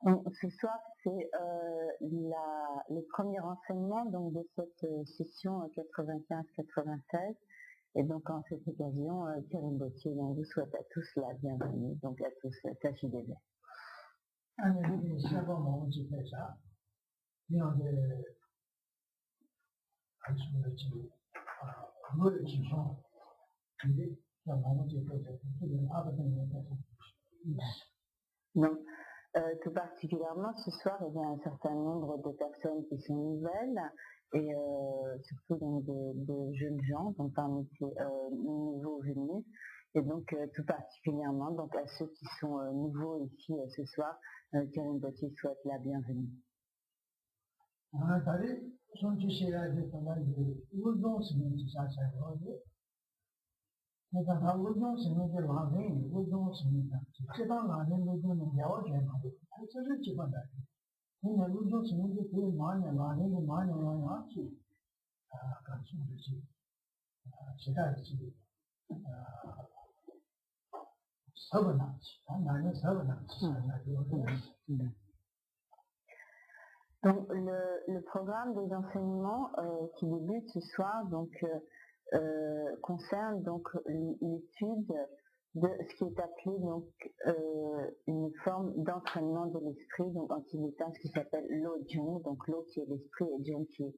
Donc, ce soir, c'est le premier enseignement donc, de cette session 95-96. Et donc, en cette occasion, Karim Bautier vous souhaite à tous la bienvenue, donc à tous KJDB. Donc, tout particulièrement, ce soir, il y a un certain nombre de personnes qui sont nouvelles et surtout donc, de jeunes gens, donc parmi ces nouveaux venus. Et donc, tout particulièrement donc, à ceux qui sont nouveaux ici ce soir, Karim Bautier souhaite la bienvenue. Donc, le programme des enseignements qui débute ce soir donc, concerne donc l'étude de ce qui est appelé donc une forme d'entraînement de l'esprit, donc en tibétain ce qui s'appelle l'Ojong, donc l'eau qui est l'esprit et Jong qui est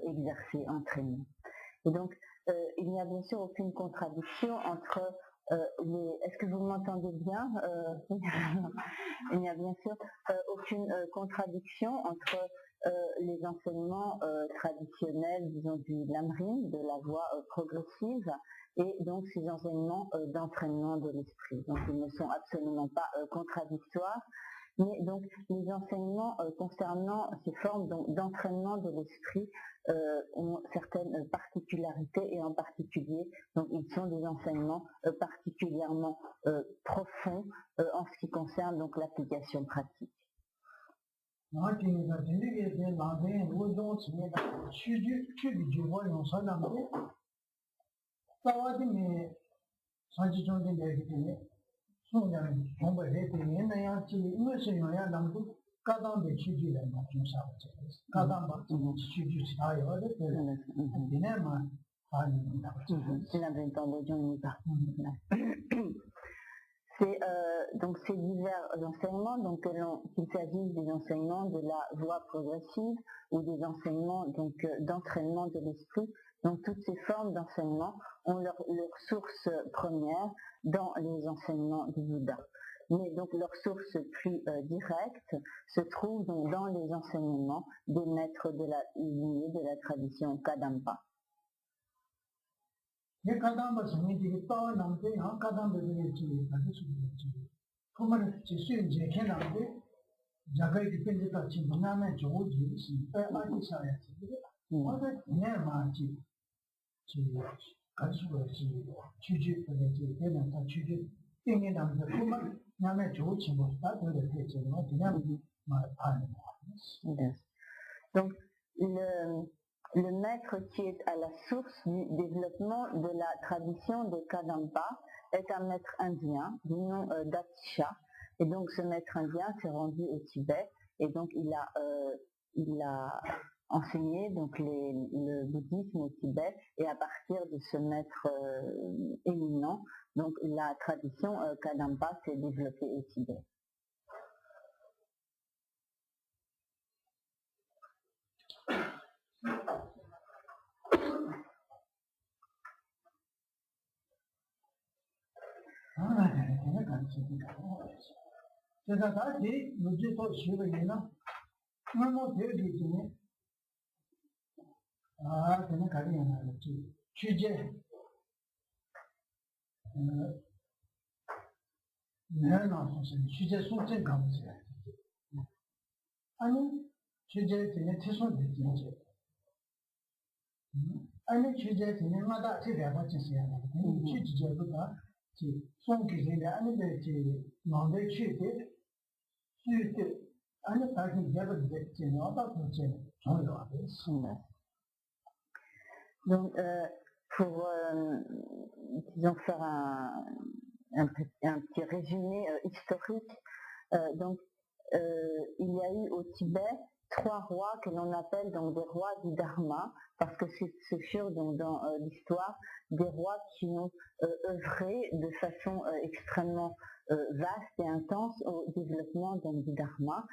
exercé, entraîné. Et donc il n'y a bien sûr aucune contradiction entre est-ce que vous m'entendez bien Il n'y a bien sûr aucune contradiction entre les enseignements traditionnels, disons du lamrim, de la voie progressive, et donc ces enseignements d'entraînement de l'esprit. Donc ils ne sont absolument pas contradictoires, mais donc les enseignements concernant ces formes d'entraînement de l'esprit ont certaines particularités, et en particulier, donc ils sont des enseignements particulièrement profonds en ce qui concerne donc l'application pratique. Donc ces divers enseignements, donc qu'il s'agisse des enseignements de la voie progressive ou des enseignements donc d'entraînement de l'esprit, donc toutes ces formes d'enseignement ont leur source première dans les enseignements du Bouddha. Mais donc leur source plus directe se trouve donc dans les enseignements des maîtres de la lignée de la tradition Kadampa. Donc le maître qui est à la source du développement de la tradition de Kadampa est un maître indien du nom d'Atisha. Et donc ce maître indien s'est rendu au Tibet et donc il a enseigné donc le bouddhisme au Tibet, et à partir de ce maître éminent, donc la tradition Kadampa s'est développée au Tibet. Donc, pour disons, faire petit résumé historique. Donc, il y a eu au Tibet 3 rois que l'on appelle donc des rois du Dharma, parce que ce furent donc dans l'histoire des rois qui ont œuvré de façon extrêmement vaste et intense au développement donc, du Dharma.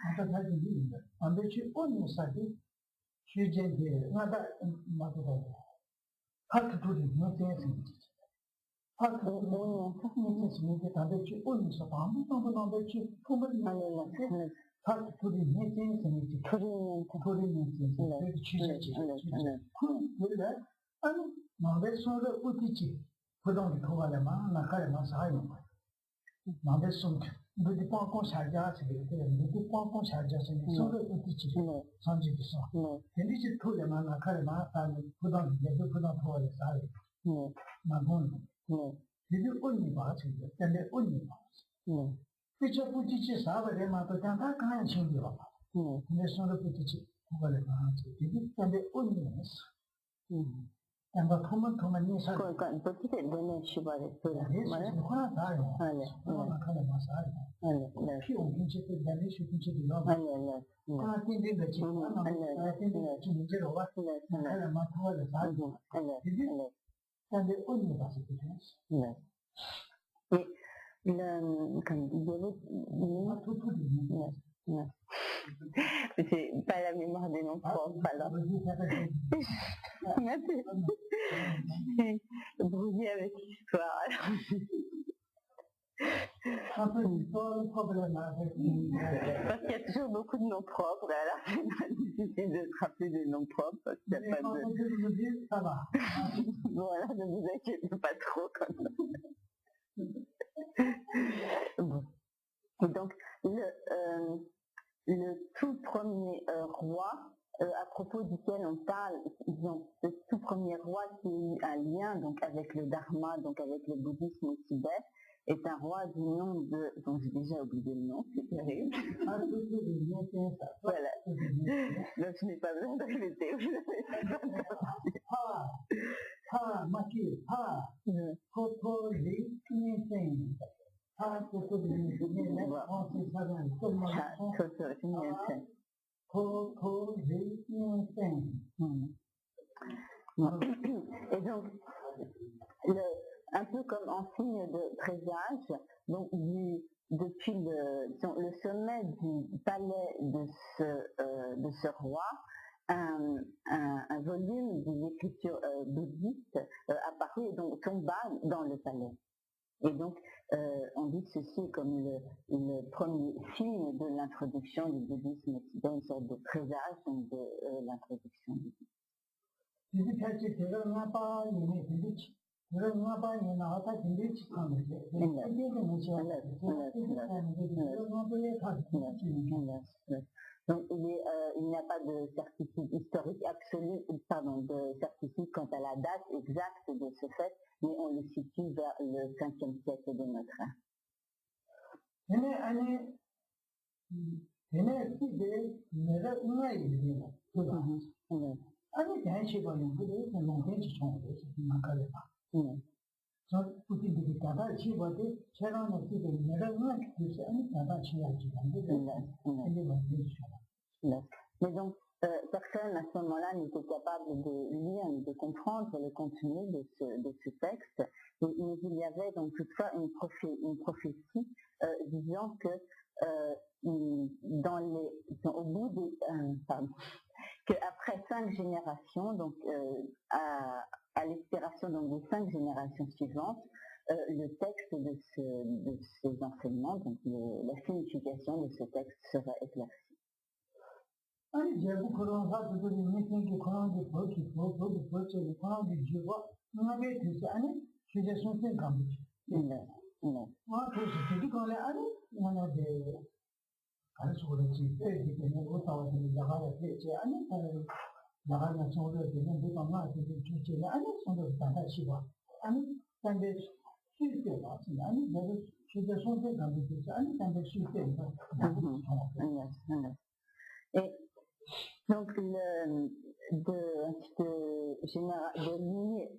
J'ai pas la mémoire des noms propres, alors. Brouillé avec l'histoire. Parce qu'il y a toujours beaucoup de noms propres, alors c'est pas difficile de se rappeler des noms propres. Parce qu'il y a pas de... Voilà, ne vous inquiétez pas trop quand même. Bon. Donc, le tout premier roi, à propos duquel on parle, donc, le tout premier roi qui a eu un lien donc, avec le Dharma, donc avec le bouddhisme au Tibet, est un roi du nom de... Donc j'ai déjà oublié le nom, c'est terrible. Voilà. Donc je n'ai pas besoin de répéter. Et donc, un peu comme en signe de présage, donc depuis le sommet du palais de ce roi, un volume des écritures bouddhistes apparut et donc tomba dans le palais. Et donc, on dit que ceci est comme le premier signe de l'introduction du bouddhisme au Tibet, une sorte de présage donc, de l'introduction du bouddhisme. Donc il n'y a pas de certitude historique absolue, de certitude quant à la date exacte de ce fait, mais on le situe vers le 5e siècle de notre ère. Mais donc, personne à ce moment-là n'était capable de lire ni de comprendre le contenu de ce texte, mais il y avait donc toutefois une prophétie disant que au bout des qu'après 5 générations, donc à l'expiration des 5 générations suivantes, le texte de ces enseignements, donc la signification de ce texte serait éclaircie. Et donc de lignée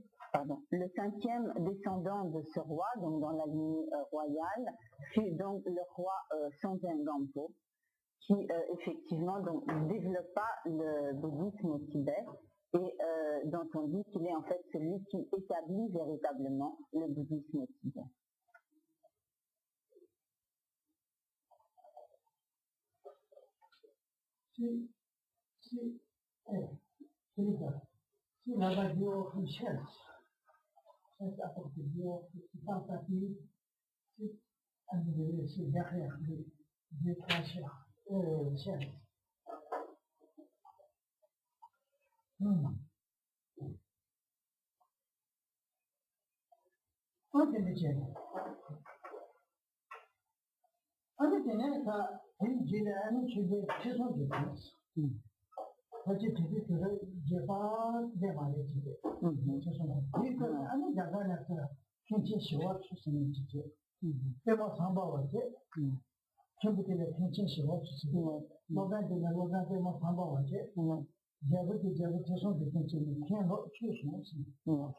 Le 5e descendant de ce roi, donc dans la lignée royale, fut donc le roi Songen Gampo, qui effectivement donc développa le bouddhisme au Tibet et dont on dit qu'il est en fait celui qui établit véritablement le bouddhisme au Tibet. La radio recherche, cette appropriation, c'est pas facile, c'est derrière les trois chefs. 어제 되게 그걸 제발 내 말에 지게. 죄송합니다. 그러니까 아니 자가나서 kenchi shiwa chusini chike. Pema samba waje, chambutile kenchi shiwa chusini. Logan dina logan pema samba waje, jabuti jabuti son de kenchi ni kenlo chusini chini.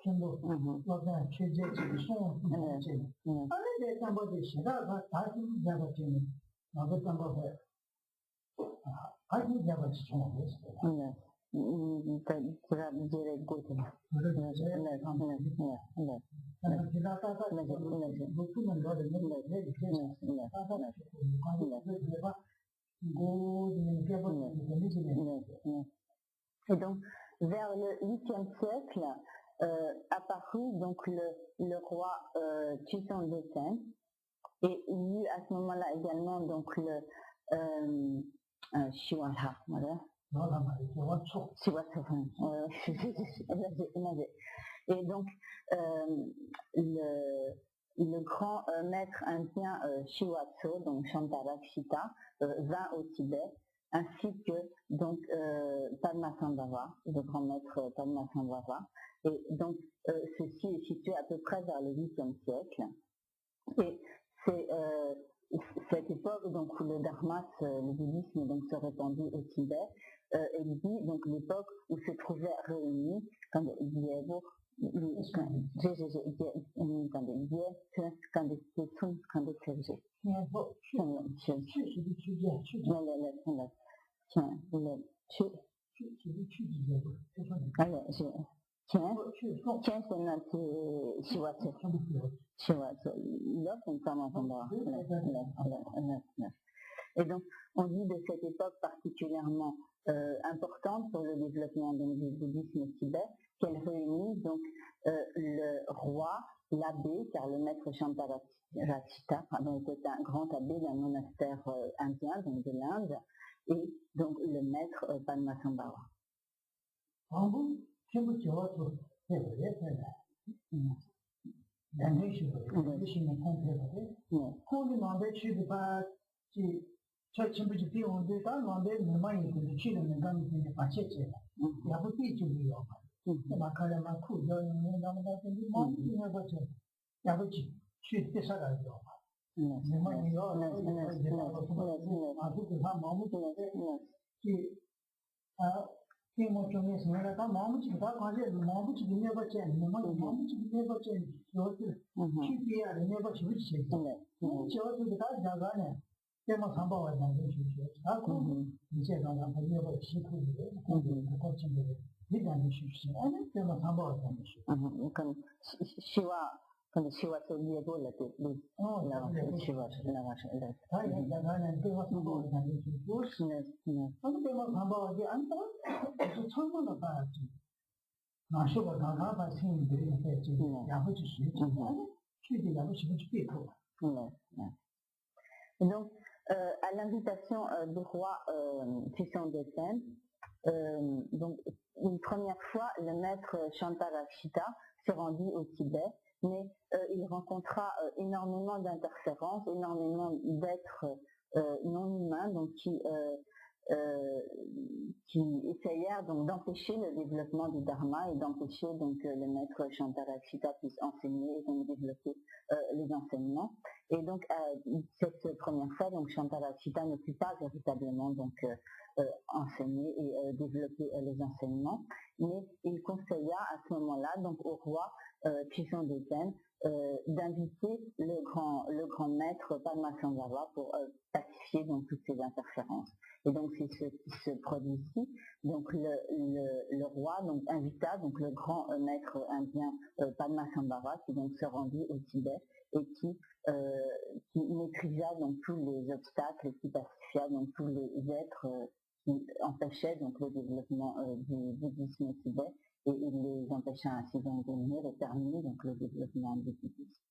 Kenlo logan cheje chini son chini. Ane de samba de shira ga taji jabuti ni. Naga samba waje. Taji jabuti chini. Et donc, vers le 8e siècle, apparut donc le roi Chuson Detsen, et il y eut à ce moment-là également donc le Shiwalha, voilà. Et donc, le grand maître indien Shiwatso, donc Shantarakshita, vint au Tibet, ainsi que donc Padmasambhava, le grand maître Padmasambhava. Et donc, ceci est situé à peu près vers le 8e siècle. Et c'est cette époque donc, où le dharma, le bouddhisme donc, se répandit au Tibet, et dit donc l'époque où se trouvaient réunis quand et donc, on dit de cette époque particulièrement importante pour le développement du bouddhisme au Tibet, qu'elle réunit donc le roi, l'abbé, car le maître Shantarakshita était un grand abbé d'un monastère indien, donc de l'Inde, et donc le maître Padmasambhava. Comme Shiva, quand le Shiva se dit donc, à l'invitation du roi Chuson Detsen, donc une première fois, le maître Shantarakshita se rendit au Tibet, mais il rencontra énormément d'interférences, énormément d'êtres non humains, donc qui essayèrent donc d'empêcher le développement du dharma et d'empêcher donc le maître Shantarakshita puisse enseigner et donc développer les enseignements. Et donc, cette première fois, donc Shantalacita ne put pas véritablement donc, enseigner et développer les enseignements, mais il conseilla à ce moment-là donc au roi Chisondeten d'inviter le grand maître Padmasambhava pour pacifier donc toutes ces interférences. Et donc c'est ce qui se produit ici. Donc le roi donc invita donc le grand maître indien Padmasambhava qui donc se rendit au Tibet et qui maîtrisa donc tous les obstacles et qui pacifia donc tous les êtres qui empêchaient donc le développement du bouddhisme au Tibet, et il les empêcha ainsi donc de venir et terminer donc le développement du bouddhisme.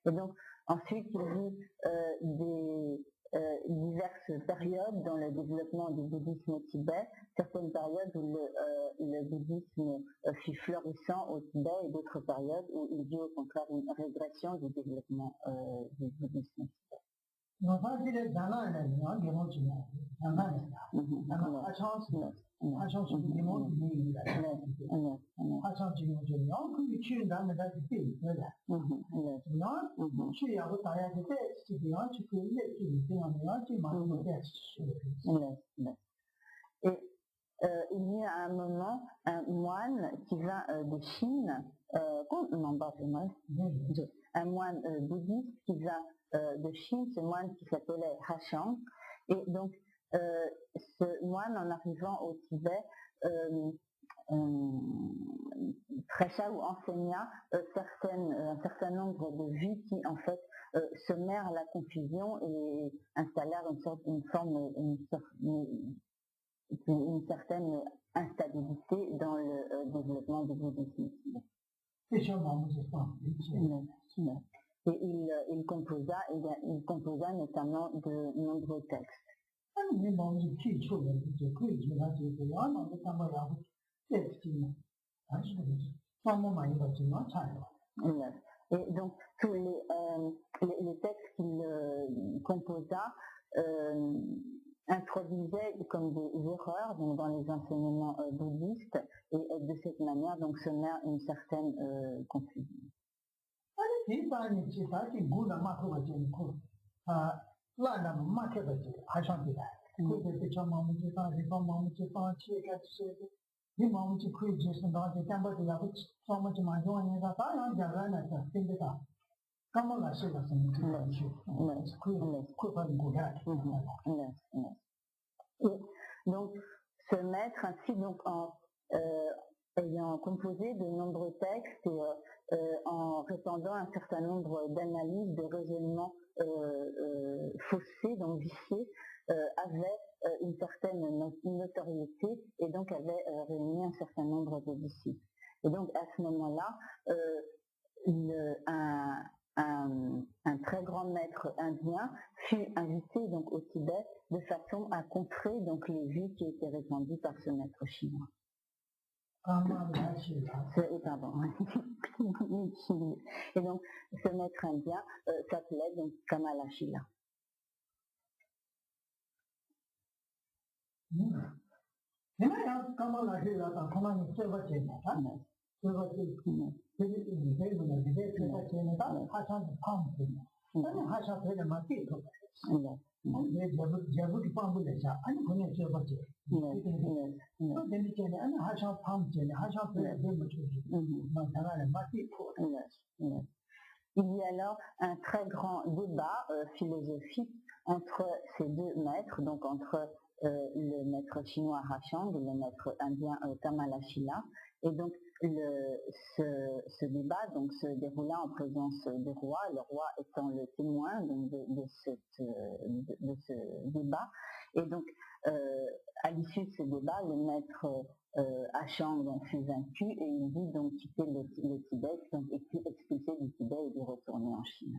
Et donc, ensuite, il y a diverses périodes dans le développement du bouddhisme au Tibet, certaines périodes où le bouddhisme fut florissant au Tibet et d'autres périodes où il y a au contraire une régression du développement du bouddhisme au Tibet. Et il y a un moment un moine qui vint de Chine, un moine bouddhiste qui vint de Chine, ce moine qui s'appelait Hachang, et donc ce moine en arrivant au Tibet prêcha ou enseigna un certain nombre de vues qui en fait semèrent la confusion et installèrent une certaine instabilité dans le développement du bouddhisme. Et il composa notamment de nombreux textes. Et donc tous les textes qu'il composa introduisaient comme des erreurs donc, dans les enseignements bouddhistes, et de cette manière donc semèrent une certaine confusion. Donc ce maître ainsi donc ayant composé de nombreux textes et en répandant un certain nombre d'analyses, de raisonnements faussés, donc viciés, avait une certaine notoriété et donc avait réuni un certain nombre de disciples. Et donc à ce moment-là, un très grand maître indien fut invité donc au Tibet de façon à contrer donc les vues qui étaient répandues par ce maître chinois. Et donc ce maître indien s'appelait donc Kamalashila. Il y a alors un très grand débat philosophique entre ces deux maîtres, donc entre le maître chinois Hachang et le maître indien Kamalashila. Et donc ce débat donc, se déroula en présence du roi, le roi étant le témoin donc, de ce débat. Et donc à l'issue de ce débat, le maître Hachang donc, fut vaincu et il dut donc quitter le Tibet, donc expulsé du Tibet et de retourner en Chine.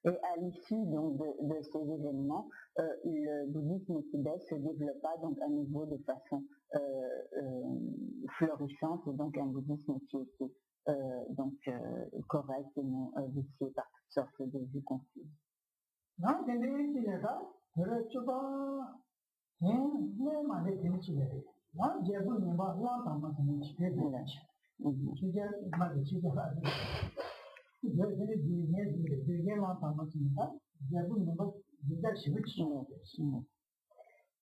Et à l'issue donc de ces événements, le bouddhisme au Tibet se développa donc à nouveau de façon florissante, et donc un bouddhisme qui était correct et non vicié par toutes sortes de vues confuses.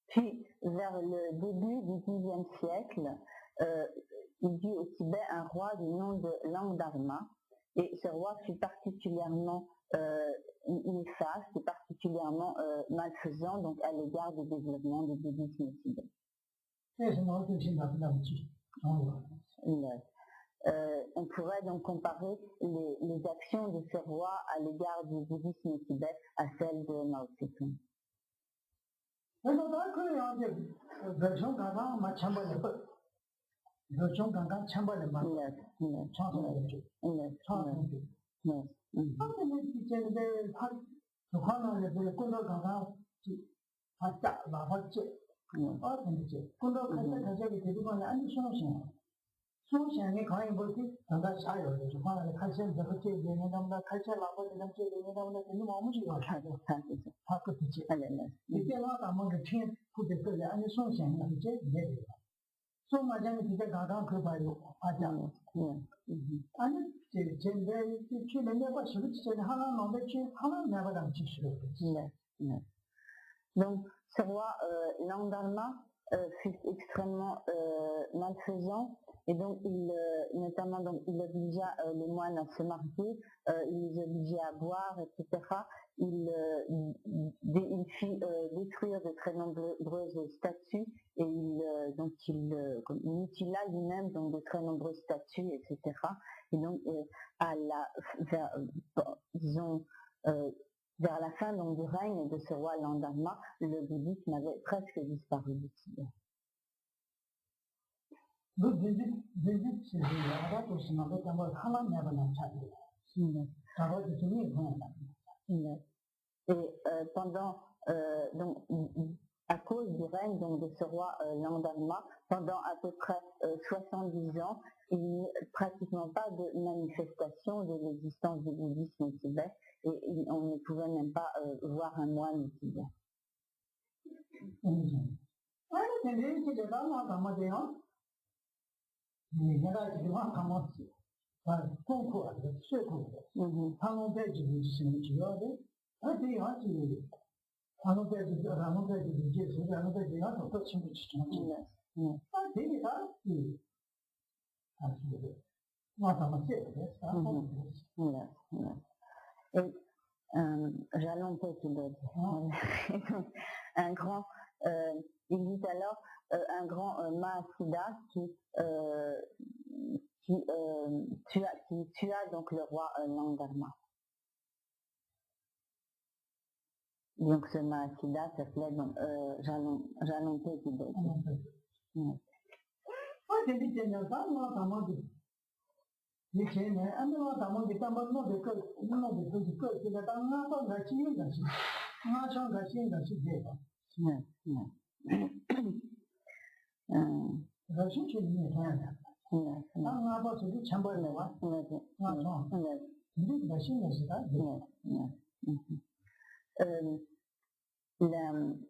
Puis, vers le début du Xe siècle, il y eut au Tibet un roi du nom de Langdharma, et ce roi fut particulièrement néfaste et particulièrement malfaisant donc à l'égard du développement du bouddhisme au Tibet. On pourrait donc comparer les actions de ce roi à l'égard du bouddhisme au Tibet à celles de Mao Tse-tung. Donc, ce roi Langdharma fut extrêmement malfaisant, et donc notamment il obligea les moines à se marier, il les obligeait à boire, etc. Il fit détruire de très nombreuses statues, et il mutila lui-même donc de très nombreuses statues, etc. Et donc vers la fin donc, du règne de ce roi Langdharma, le bouddhisme avait presque disparu du Tibet. Et à cause du règne donc, de ce roi Langdharma, pendant à peu près 70 ans, il n'y a pratiquement pas de manifestation de l'existence du bouddhisme au Tibet, et on ne pouvait même pas voir un moine au Tibet. Un grand, il dit alors un grand Mahasiddha qui tua donc le roi Langdharma. Donc ce Mahasiddha s'appelait donc Jalompe Tibet.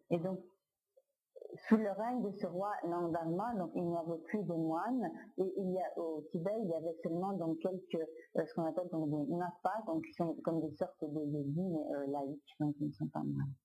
Et donc, sous le règne de ce roi Langdharma, donc il n'y avait plus de moines, et au Tibet, il y avait seulement donc quelques, ce qu'on appelle donc des napas, donc qui sont comme des sortes de yogis, mais laïcs, donc ils ne sont pas moines.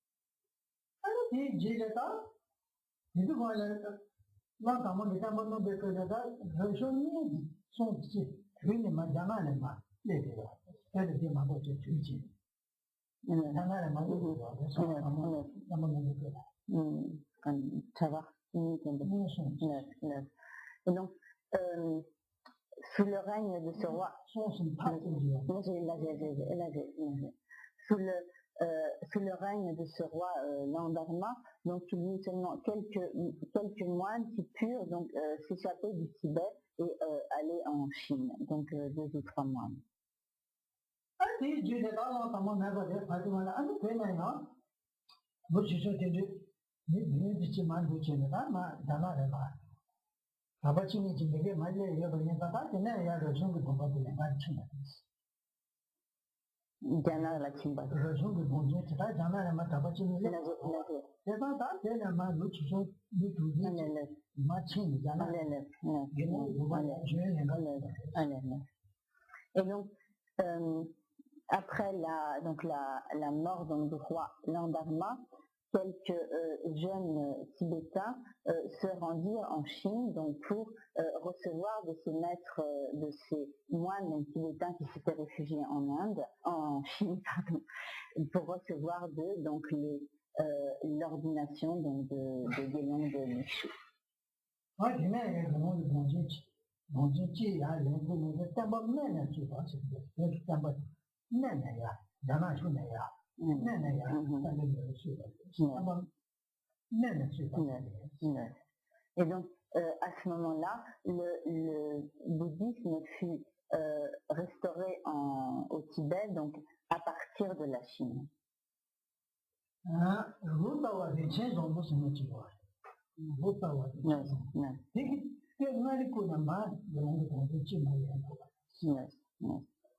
Et donc, sous le règne de ce roi, sous le règne de ce roi Langdharma, donc il y eut seulement quelques moines qui purent donc s'échapper du Tibet et aller en Chine, donc 2 ou 3 moines. These do the all of Amon never there, Fatima, and the Pena, which is what they do. The man which in the Dama, Dama, Abachini, the game, my lady, and then I had a jungle bomb in my chimneys. Dana la Chimba. The jungle bomb, Dana, and Matabachini, never that, then a man which is so good to be matching, Dana, et donc, après la mort donc, du roi Landarma, quelques jeunes Tibétains se rendirent en Chine donc, pour recevoir de ces maîtres, de ces moines tibétains qui s'étaient réfugiés en Chine, pardon, pour recevoir d'eux donc l'ordination de Guélong de Michou. Et donc, à ce moment-là, le bouddhisme fut restauré au Tibet, donc à partir de la Chine.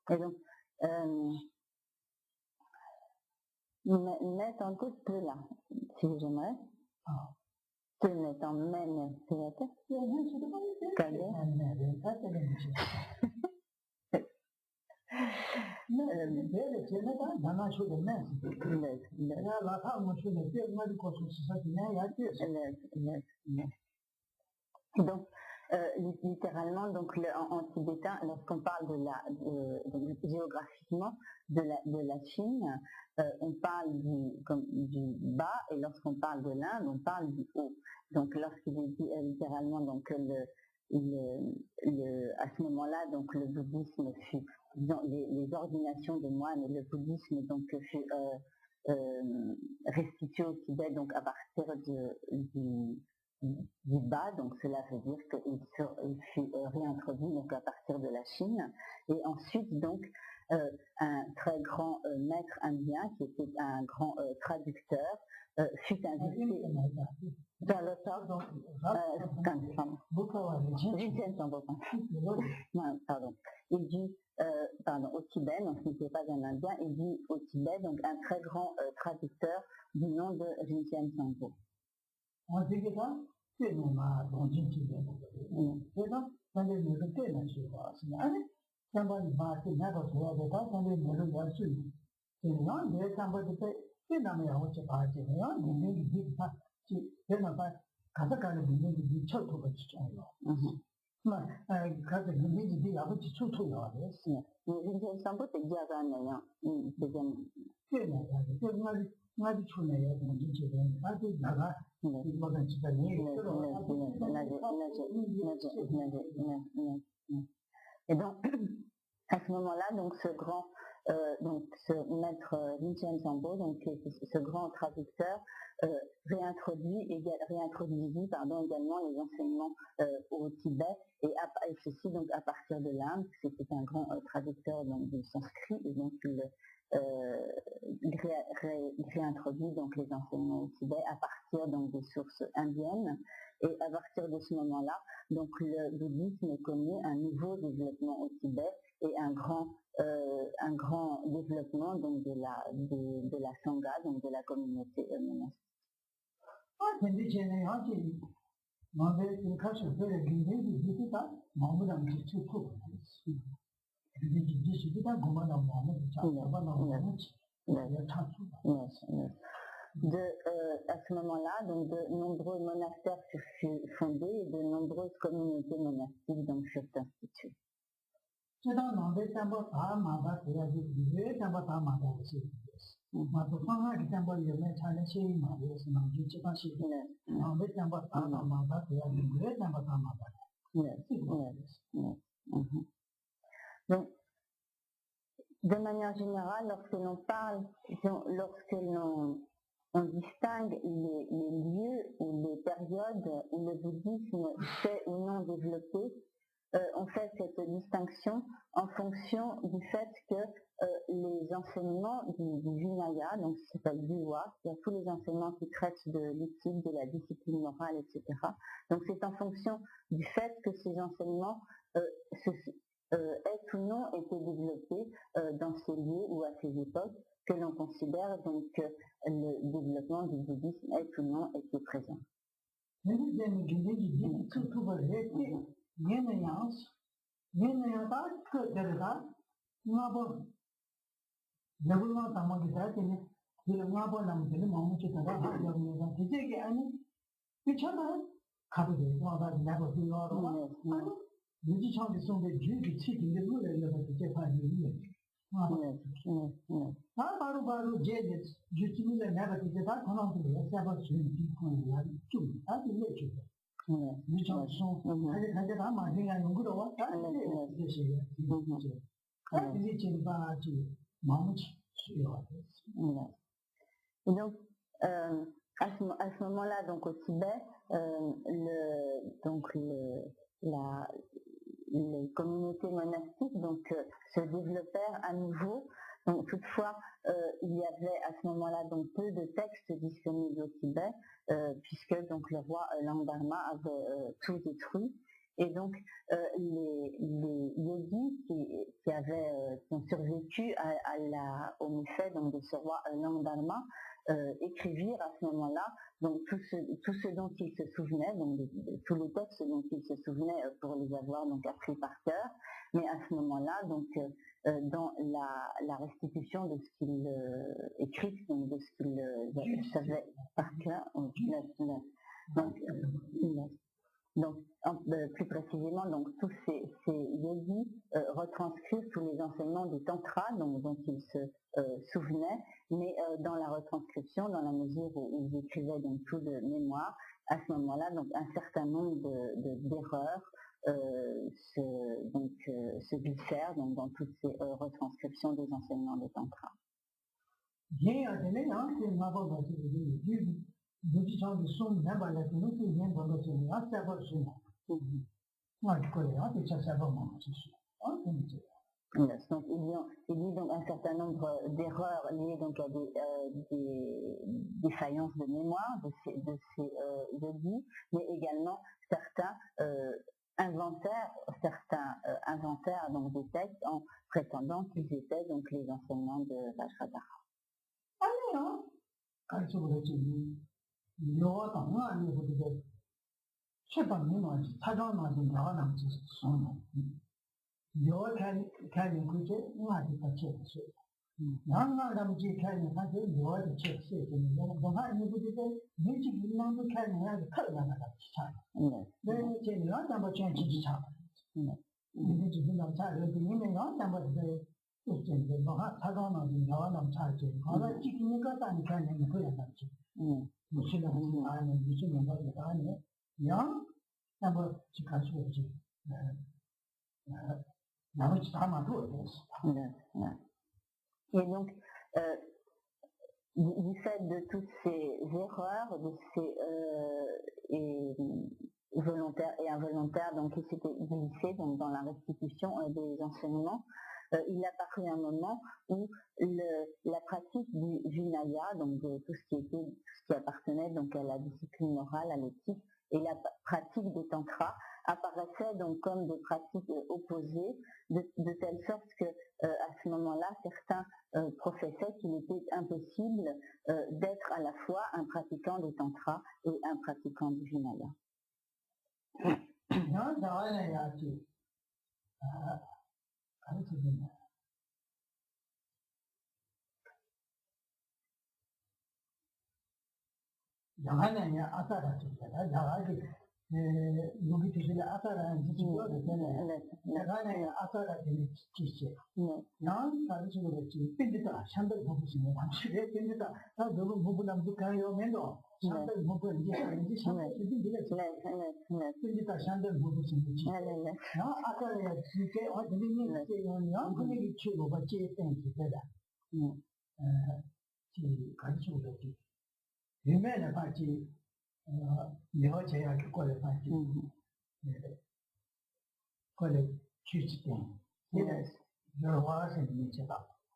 Et donc, mettre un tout peu là, si j'aimerais. Tu mets en mène, c'est la tête. Donc, littéralement, donc en tibétain, lorsqu'on parle donc, géographiquement de la Chine, on parle du bas, et lorsqu'on parle de l'Inde, on parle du haut. Donc, lorsqu'il est dit littéralement, donc à ce moment-là, donc le bouddhisme fut, disons, les ordinations de moines et le bouddhisme donc fut restitué au Tibet donc à partir du bas, donc cela veut dire qu'il fut réintroduit donc à partir de la Chine, et ensuite donc un très grand maître indien qui était un grand traducteur fut invité dans le temps il dit au Tibet, donc ce n'était pas un indien, il dit au Tibet donc un très grand traducteur du nom de Rinchen Sampo. On dit que ça, c'est normal, on dit que c'est ça, ça veut dire que c'est naturel. Somebody bought it, never told it, that's somebody never was to. So, there's somebody say, c'est dans mes routes, c'est pas assez, mais il dit ça, c'est non pas, quand ça, quand il dit, tout le monde, mais, quand il dit, avec tout le monde, c'est, Rinchen Sampo, c'est déjà un ayant, c'est et donc, à ce moment-là, donc ce grand, donc ce maître Rinchen Sampo, donc ce grand traducteur, réintroduisit également les enseignements au Tibet, et ceci donc à partir de l'Inde. C'était un grand traducteur donc, du sanskrit, et donc il réintroduit donc les enseignements au Tibet à partir donc des sources indiennes, et à partir de ce moment-là, donc le bouddhisme connaît un nouveau développement au Tibet et un grand développement donc de la sangha, donc de la communauté monastique. À ce moment-là, donc de nombreux monastères furent fondés et de nombreuses communautés monastiques donc furent instituées. Donc, de manière générale, lorsque l'on parle, lorsque on distingue les lieux ou les périodes où le bouddhisme s'est ou non développé, on fait cette distinction en fonction du fait que les enseignements du Vinaya, donc ça s'appelle Diwa, il y a tous les enseignements qui traitent de l'éthique, de la discipline morale, etc. Donc c'est en fonction du fait que ces enseignements aient ou non été développés dans ces lieux ou à ces époques que l'on considère donc que le développement du bouddhisme est ou non été présent. Et donc, à ce moment-là, donc au Tibet, les communautés monastiques donc, se développèrent à nouveau. Donc, toutefois, il y avait à ce moment-là donc peu de textes disponibles au Tibet, puisque donc le roi Langdharma avait tout détruit. Et donc les yogis qui ont survécu au méfait donc, de ce roi Langdharma écrivirent à ce moment-là donc tout ce dont ils se souvenaient, donc tous les textes dont ils se souvenaient pour les avoir donc appris par cœur, mais à ce moment-là donc dans la restitution de ce qu'ils écrivent, donc de ce qu'ils savaient par cœur, donc plus précisément, donc tous ces yogis retranscrivent tous les enseignements du tantra dont ils se souvenaient, mais dans la retranscription, dans la mesure où ils écrivaient donc tout de mémoire, à ce moment-là, donc un certain nombre d'erreurs se glissèrent donc dans toutes ces retranscriptions des enseignements du tantra. Yes, donc il y a donc un certain nombre d'erreurs liées donc à des défaillances de mémoire de ces yogis, mais également certains inventèrent donc des textes en prétendant qu'ils étaient donc les enseignements de Vajradhara. Et donc, du fait de toutes ces erreurs, de ces volontaires et involontaires donc, qui s'étaient glissés donc, dans la restitution des enseignements, il a paru un moment où la pratique du Vinaya, donc de tout ce qui appartenait donc à la discipline morale, à l'éthique, et la pratique des tantras apparaissaient donc comme des pratiques opposées, de telle sorte que à ce moment-là, certains professaient qu'il était impossible d'être à la fois un pratiquant des tantras et un pratiquant du Vinaya.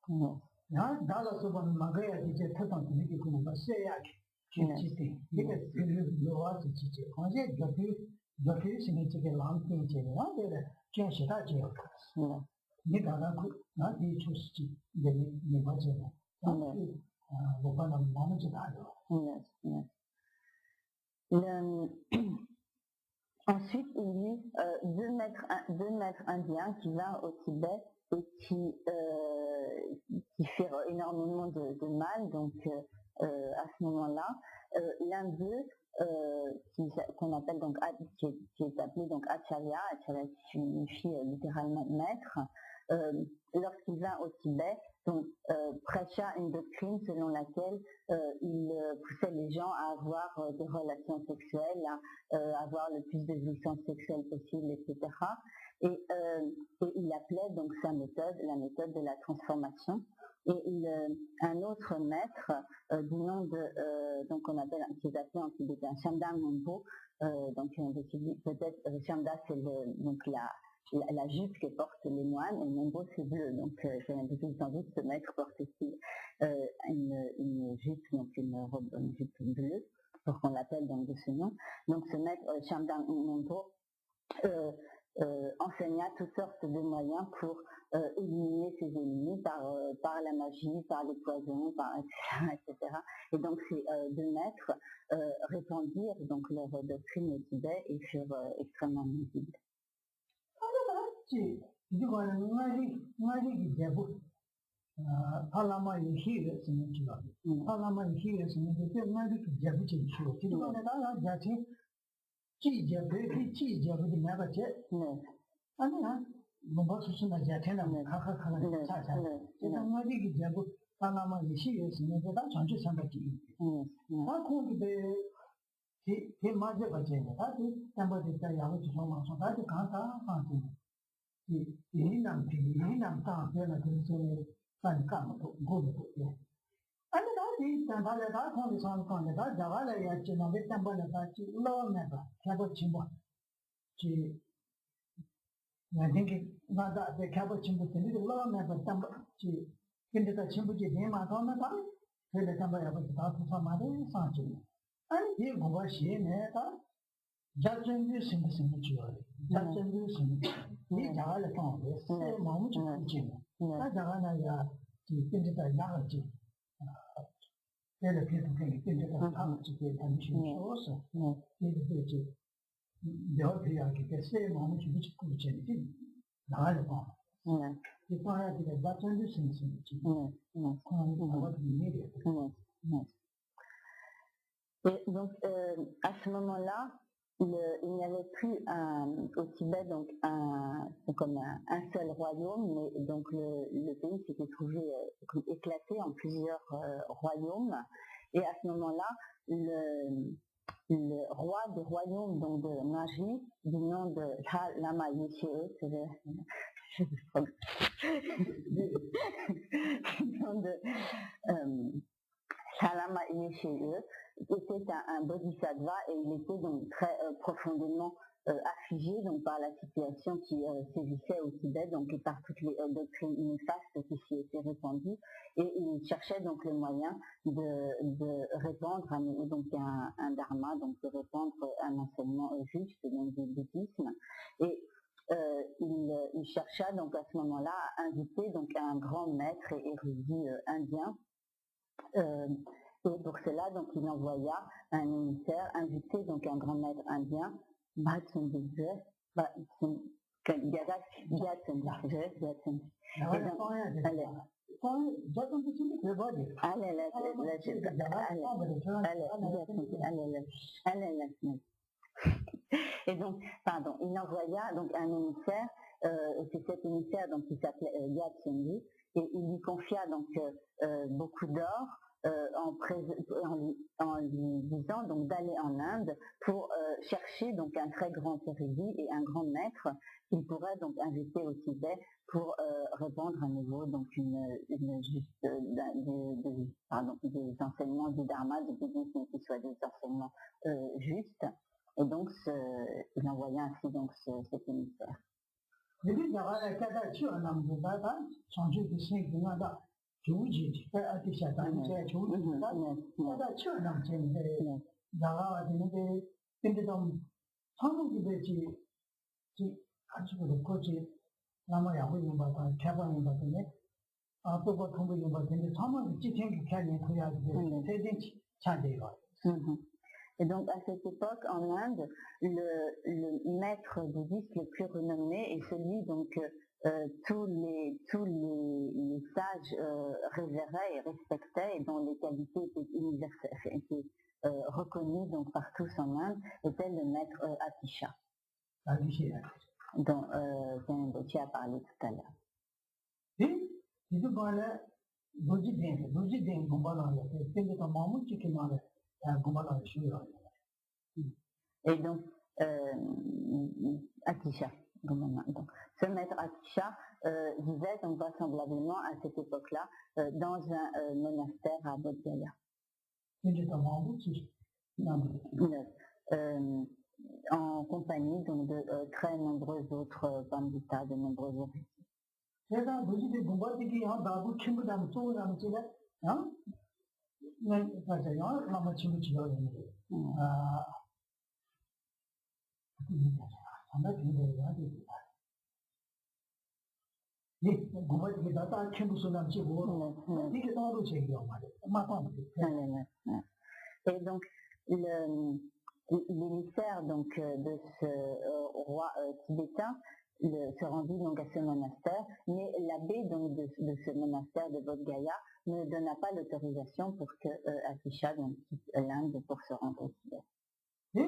Dans la seconde magaya dit que tout en tenue que nous passons à qui était, il est le roi de Titi. On dit depuis c'est une petite langue qui est là, qui est là, qui est là. Mais dans la cour, là, des choses qui ne vont pas. Vous parlez de maman de Ensuite, il y a deux maîtres indiens qui vinrent au Tibet et qui firent énormément de mal. Donc, à ce moment-là, l'un d'eux, qu'on appelle donc, qui est appelé donc Acharya qui signifie littéralement maître, lorsqu'il vint au Tibet, donc prêcha une doctrine selon laquelle il poussait les gens à avoir des relations sexuelles, à avoir le plus de jouissance sexuelle possible, etc. Et il appelait donc sa méthode la méthode de la transformation. Et un autre maître du nom de donc on appelle, qui est appelé en tibétain Shamda Ngompo, donc peut-être Shamda c'est donc la jupe que portent les moines, et Ngompo c'est bleu, donc j'ai l'impression sans doute ce maître porte aussi une jupe, donc une jupe bleue, pour qu'on l'appelle donc de ce nom. Donc ce maître Shamda Ngompo enseigna toutes sortes de moyens pour éliminer ses ennemis par la magie, par les poisons, etc. Et donc ces deux maîtres répandirent donc leur doctrine au Tibet et furent extrêmement nuisibles. Et donc à ce moment-là, il n'y avait plus au Tibet donc comme un seul royaume, mais donc le pays s'était trouvé éclaté en plusieurs royaumes. Et à ce moment-là, le roi du royaume donc de Maji, du nom de Lama Yeshe, du nom de Lama Yeshe, était un bodhisattva, et il était donc très profondément affligé donc par la situation qui sévissait au Tibet, donc et par toutes les doctrines néfastes qui s'y étaient répandues, et il cherchait donc le moyen de répandre donc un dharma, donc de répandre un enseignement juste donc du bouddhisme. Et il chercha donc à ce moment-là à inviter donc un grand maître et érudit indien. Et pour cela, donc, il envoya un émissaire inviter donc un grand maître indien, et donc, pardon, il envoya donc un émissaire, c'est cet émissaire donc qui s'appelait Yatsendi, et il lui confia donc beaucoup d'or, en lui disant donc d'aller en Inde pour chercher donc un très grand érudit et un grand maître qu'il pourrait donc inviter au Tibet pour répandre à nouveau donc des enseignements du Dharma, du bouddhisme, qui soient des enseignements justes. Et donc il envoya ainsi donc cet émissaire. 조지, 아티샤, 단체 조지, 나다 처럼 전에 나가 되는데 근데 좀 한국에지 가지고 거지 남아야 하는 바다 개발인 바다네 아또 통보인 바다인데 사람 지탱이 개념 그래야 돼 대den치 차대요. Et donc à cette époque en Inde, le maître bouddhiste le plus renommé est celui donc tous les sages révéraient et respectaient et dont les qualités étaient universelles, étaient reconnues donc par tous en Inde, était le maître Atisha, dont tu as parlé tout à l'heure. Et donc, Atisha, donc, ce maître Atisha vivait donc vraisemblablement à cette époque-là dans un monastère à Bodh Gaya. En compagnie donc, de très nombreux autres pandita, de nombreux héritiers. Et donc, l'émissaire donc, de ce roi tibétain se rendit donc à ce monastère, mais l'abbé donc, de ce monastère de Bodh Gaya ne donna pas l'autorisation pour que Atisha donc, quitte l'Inde pour se rendre au Tibet. Et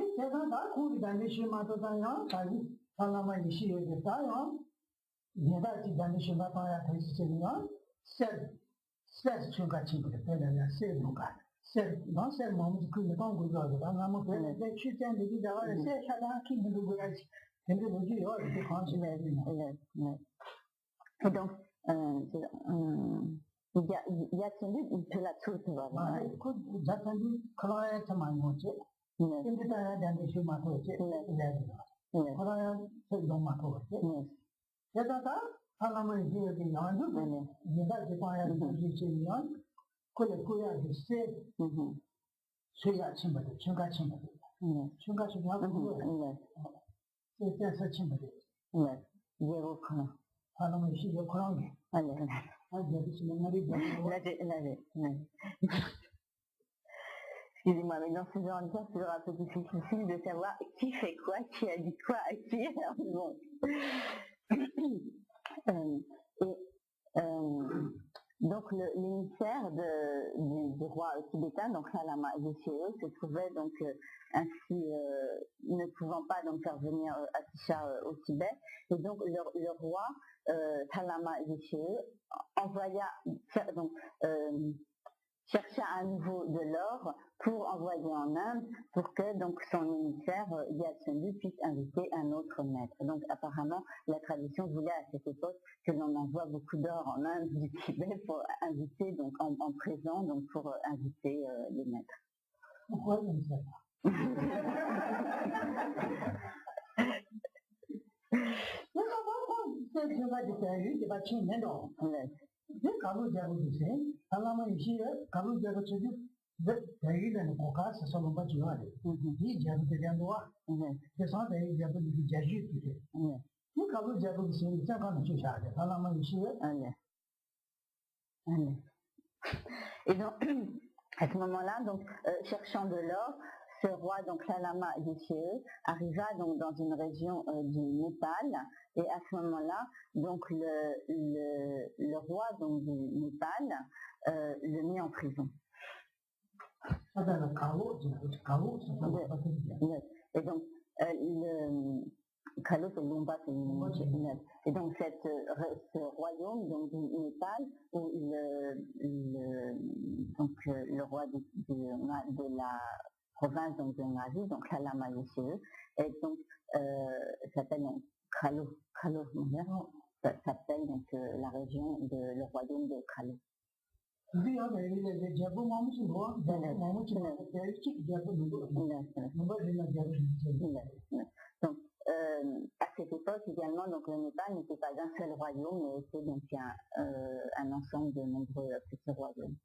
donc, il y a sans doute une plateau de Excusez-moi, mais dans ce genre de cas, c'est toujours un peu difficile de savoir qui fait quoi, qui a dit quoi à qui. Bon. Donc l'émissaire du roi tibétain, donc Salama Yeshue, se trouvait donc ainsi ne pouvant pas donc faire venir Atisha au Tibet, et donc le roi Salama Yeshue envoya donc chercha à nouveau de l'or pour envoyer en Inde pour que donc son émissaire Gyatso puisse inviter un autre maître. Donc apparemment la tradition voulait à cette époque que l'on envoie beaucoup d'or en Inde du Tibet pour inviter donc en présent donc pour inviter les maîtres. Pourquoi je ne sais pas. Et donc, à ce moment-là, donc, cherchant de l'or, ce roi, donc Salama Yeshue, arriva donc dans une région du Népal, et à ce moment-là, donc le roi donc, du Népal le mit en prison. Et donc, Kalo, c'est Lumba, et donc ce royaume donc, du Népal, où le roi de la province donc, de Marie, donc Salama Yeshue, et donc s'appelle donc Kalo, ça s'appelle donc la région de le royaume de Kalo. Donc à cette époque également, donc le Népal n'était pas un seul royaume, mais était donc un ensemble de nombreux petits royaumes.